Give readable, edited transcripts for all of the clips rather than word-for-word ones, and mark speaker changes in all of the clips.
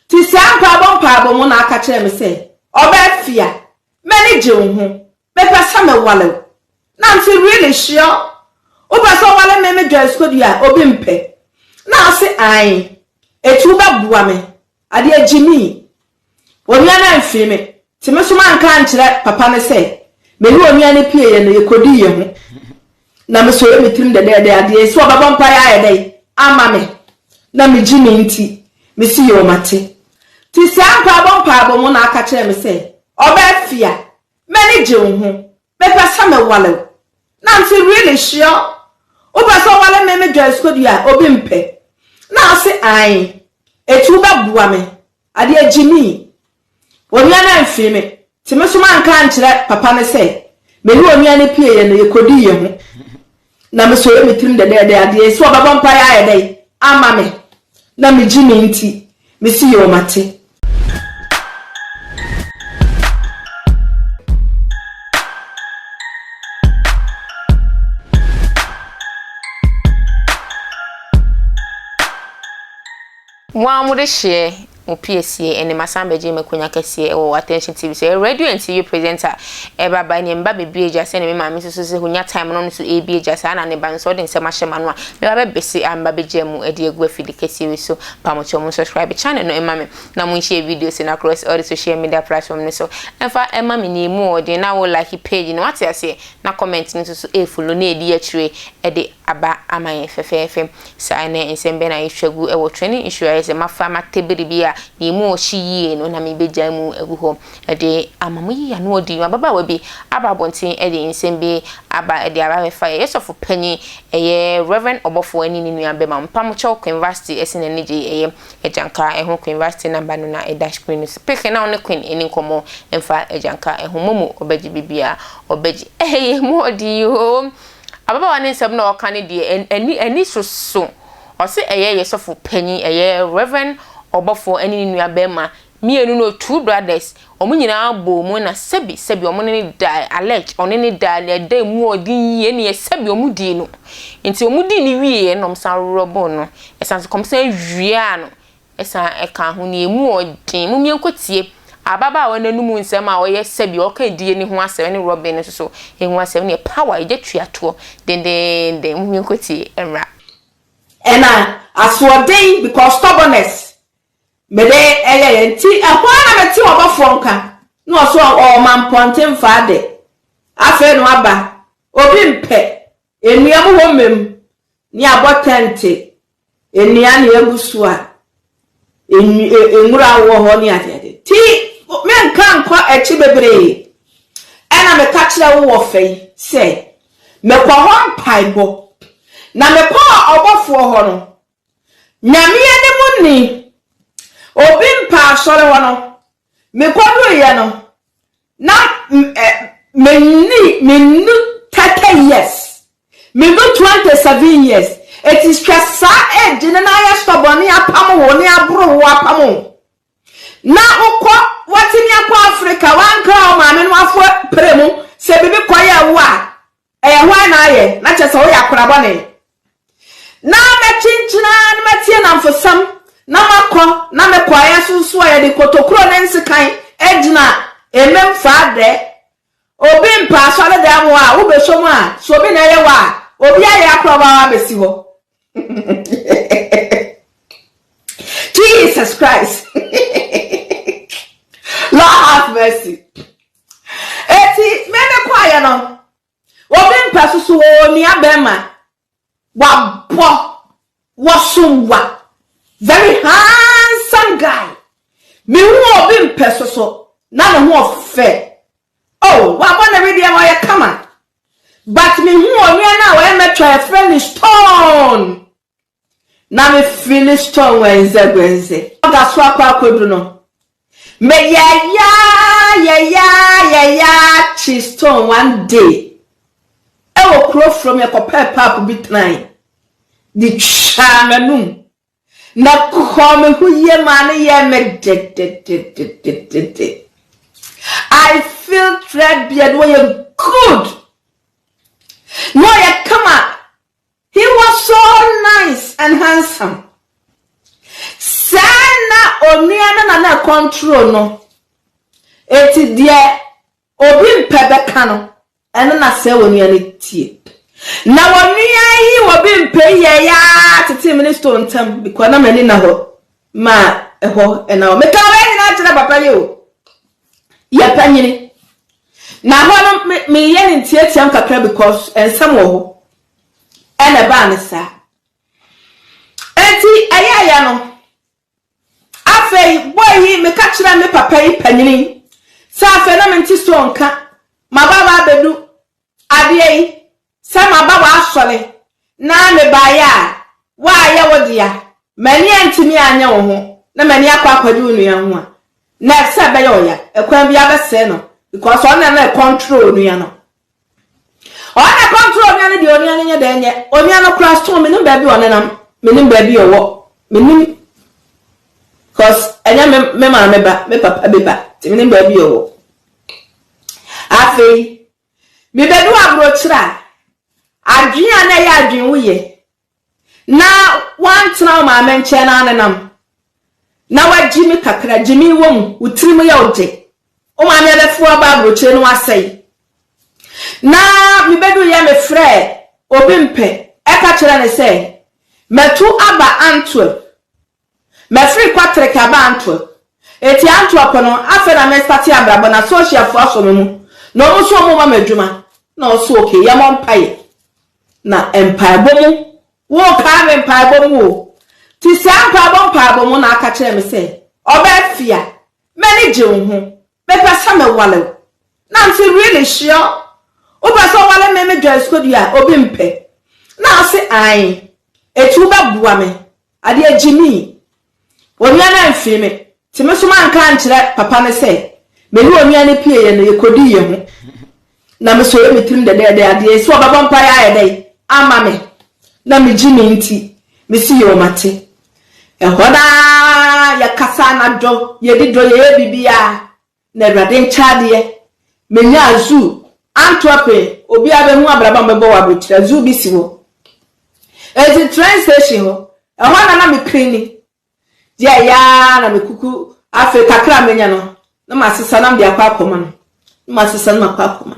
Speaker 1: Ti sampa bon mo na aka kire me say obefia manage wo ho me pesa me wale na nti really sure o pesa wale me dress code ya obi mpe na say ai etu ba bua me ade agimi onua na mfi me ti me so man kan kire papa me say me ni onua ne pie ye no yekodi ye ho na me so ye mitrim de ade so baba mpa ya ye dai ama me na me gimi nti me si yo mate ti sampa bon mo na aka kire me say obefia manage wo ho me pesa me wale na nti really sure o pesa wale me dress code ya obi mpe na say ai etu ba bua me ade agimi onua na mfi me ti me so man kan kire papa me say me ni onua ne pie ye no yekodi ye ho na me so ye mitrim de ade so baba mpa ya ye dai ama me na me gimi nti me si yo mate
Speaker 2: Wa mu de share mu PSA ene masamba je makonya kase o attention TV so radio and TV presenter e baba ni mba bebi eja se ne me ma me so se hunya time no so e bi eja sa na ne ban so de nsema hye ma no a me baba besi amba beje mu e de egu afidi kase so pa mo cho mu subscribe channel no e ma me na mu share videos na across all the social media platform ne so enfa e ma me ni mu o de na wo like page no what ase na comment ni so e follow na e di atire e de aba amaye fefefe sa na ensembe na ihwagu e wo training insurance ma fa ma tebiri bia ni mu o hyi no na me beja mu egu ho e de amamu yi ya no odi baba wa bi aba bontin e de ensembe aba e de aba fa yesofu panyi eye Rev Obofour ani ni nua be ma mpam cho university esene ne je eye ejanka e ho university number no na e dash screen speak na on queen eni komo emfa ejanka e ho momo obaji bibia obaji mu odi ho ababa wa ne nsem na oka ne de eni soso o se eye yesofu panyi eye Rev Obofour ani ni nua be ma mienu no two brothers omo nyina abo mu na sebi omo ne die allege one ne die le dey mu odin ye ne sebi omo di no nti omo di ni wie no msa robo no esan so komsa wiea no esan eka ho ne emu odin mu mienkotie ababa wa nanumu nsem a oye sebi o ka die ni ho asem ne robo ne so ehu asem ne power eje tuato den mu mienkotie emra
Speaker 1: ena aswodin because stubbornness mede enti ehwana meti Obofour nka no so o man ponten faade afa no aba obi mpe enua mu homem ni abotente enua ne egusu a enura wo ho ni atete ti me nka nkwa echi bebre ena me ka kire wo fei se me kwa ho mpaibo na me kwa Obofour ho no nyame ne munni obi mpa sore wono me kwadu ye no na me 30 years me go 27 years it is just age na ya stubborn ya pam wo ni abro wo apam na ukọ watimi akwa Africa wanka o ma me no afo premu se bibi koya wo a hwa na aye na chese wo ya korabone na me chinchina na matie na mfosam na makọ na mekwa ya sunsu ya de kotokro na nsikan ejina emem faade obi mpa so ale da mo a wo be so mu a so obi na ye wa obi aye akroba wa besi ho Jesus Christ Lord have mercy eti me kwa ya no obi mpa so wo ni abema wa bo wo sumwa very handsome guy. Me who been peso none who fair. Oh, what one ready am I come on? But me who now I met try a friendly stone. Now me finish stone Wednesday. That's what I could no. Me ya cheese stone one day. I will crow from your copper pap bit nine. The charm na come who ye man ye me I feel threadbare when you good. No, you come on. He was so nice and handsome. Sana onia na control no eti de obi mpebeka no ene na se wonu ane tie na wonu yi obi mpe ye ya tete minister ntam because na mani na ho ma eho ena o meka we na kire papa ye o ye panyini na ho no me ye ntie tiam kakra because ensam wo ho ene ba ne sa enti ayaya no afei boy yi me ka kire me papa yi panyini sa afei na menti so nka mababa bedu ade yi sa mababa asole na me ba ya wa ya wodia mani antimi anya wo ho na mani akwakwaje onua ho a na se be yo ya ekwan bia be se no because on na control onua no ona control onua no de onua no nya da nye onua no kra sto me no ba bi onenam me nim ba bi owo me nim because enya me ma me ba me papa be ba me nim ba bi owo afei me bedu abro kira adwia na ya adwin wuye na wantena ma menche na anenam na wajimi kakra jimi wom utirim ya oje o ma me lefu aba abroche no asai na mi bedu ya me frɛ obi mpe eka kire ne sɛ metu aba Antwerp me free kwatre ka aba Antwerp eti Antwerp no afa na me start abrabo na social fo aso mu no mo so mo ma madwuma na o so okay ya mo mpae na empire bomu wo ka me empire bomu ti sampa bompa bomu na aka kire me se oba fia many je wo ho me pesa me wale na am really sure o pesa wale me joy school ya obi mpe na se ai etu ba bua me ade agimi onua na mfi me ti me so man kan kire papa ne se me ni onua ne pie ye no ye kodi ye ho na me so ye mitrim de ade so oba bompa ya ye dai ama me na me jimi nti me si yo mate ehoda ya kasa na do ye di do ye bibia na Awurade nchade me nya azu Antwerp obi abehu abraba mbebo wa botira zu bi si wo ezi train station ho ehona na me klini ya na me kuku afi kakra menya no na masesa na mde akwa akoma no masesa na akwa akoma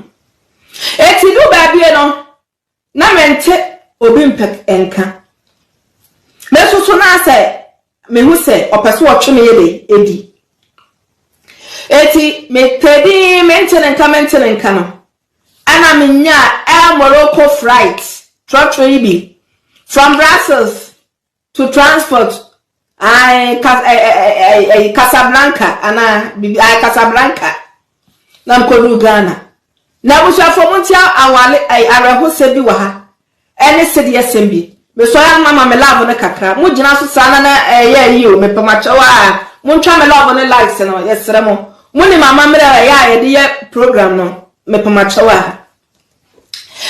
Speaker 1: eti du ba bie no na mente obi mpek enka me susu na ase me hu se opeso otwe me yele edi eti me tedi mentene nka no ana me nya Morocco flight trotro ibi from Brussels to transport Casablanca ana Casablanca na mkodu Ghana na busha fomuntia awale areho sebi wa ha ene sedi esembi me so ya mama me love ne kakra mu gina so sana na yi o me pamachawa mu ntwa me love ne likes no yesere mo mu ni mama mere ya ye de program no me pamachawa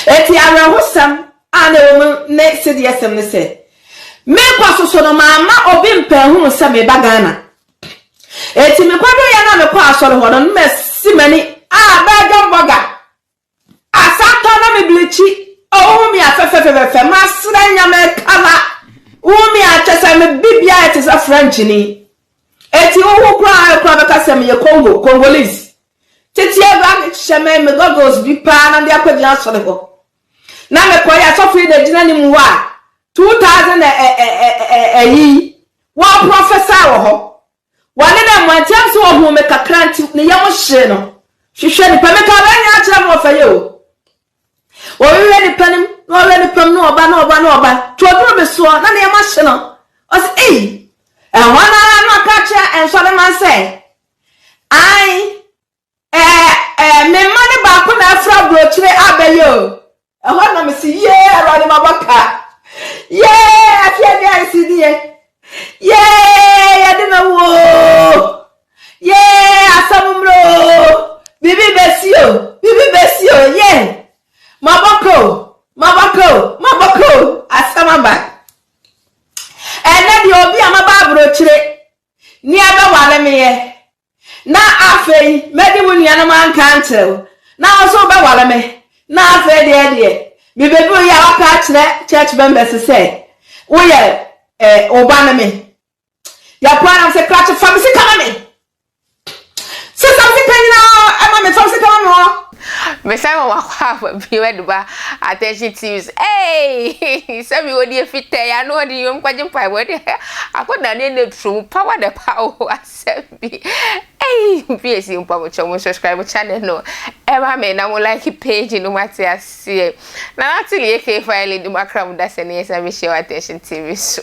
Speaker 1: eti areho sam ane wo ne sedi esem ne se me kwa so no mama obi mpa hu se me bagana eti me kwado ya na me kwa asore ho no me simani ba jomboga asato na me blichi o mi afefefefe masra nyame kala o mi achese me bibia it is a French ni eti wo kwa beka se me Congolese tete eba cheme me goggles bi pa na dia kwagina asore ho na me kwa ya so free de gina ni mu wa 2000 wa professor wo ho wane na mwantiam so wo me kakranti ne yamo hye no hwehwe ni pa me ka ba nya akira mo fa ye o we ni panim no we ni pam no oba to oduro be so na ne yamo hye no o se wana no akacha enso de man say ai me mane ba ko na afra brochire abaye o ehwa na me si ye arade mabaka ye afia bi ai si die ye ya de na wo ye asamumro bibi besio ye mabako asamamba ene di obi amaba brochire ni aba wale me ye na afei medi woni ana man kantel na so ba wale me na afei de me bebu ya waka kire church members say wo ye oba na me ya kwa na se kratch famisi kama
Speaker 2: Me say mo akwa bi weduba attention TVs. Hey, say me odi efite ya no odi yom kwaje mpa we akoda ne true power the power asebi. Hey, please you mpa mo subscribe channel no. Eba me na mo like page no matter see. Na actually ek file di makram da se ne say me share attention TV so.